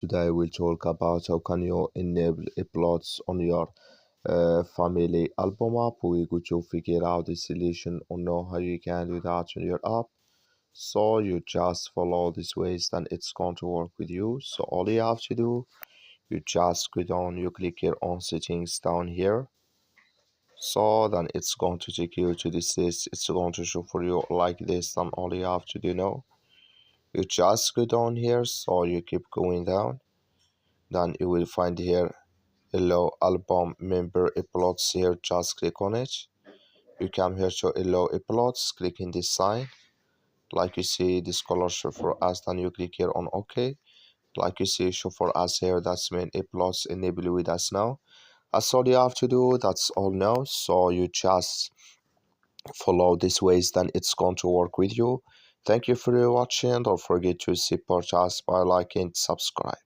Today we'll talk about how can you enable uploads on your family album app. We're going to figure out the solution or know how you can do that on your app. So you just follow these ways, then it's going to work with you. So all you have to do, you just go down, you click here on settings down here. So then it's going to take you to this list. It's going to show for you like this. Then all you have to do now, you just go down here. So you keep going down. Then you will find here allow album member uploads here. Just click on it. You come here to allow uploads, clicking this sign. Like you see this color show for us, then you click here on OK. Like you see show for us here, that's mean uploads enable with us now. That's all you have to do, that's all now. So you just follow these ways, then it's going to work with you. Thank you for watching. Don't forget to support us by liking, subscribe.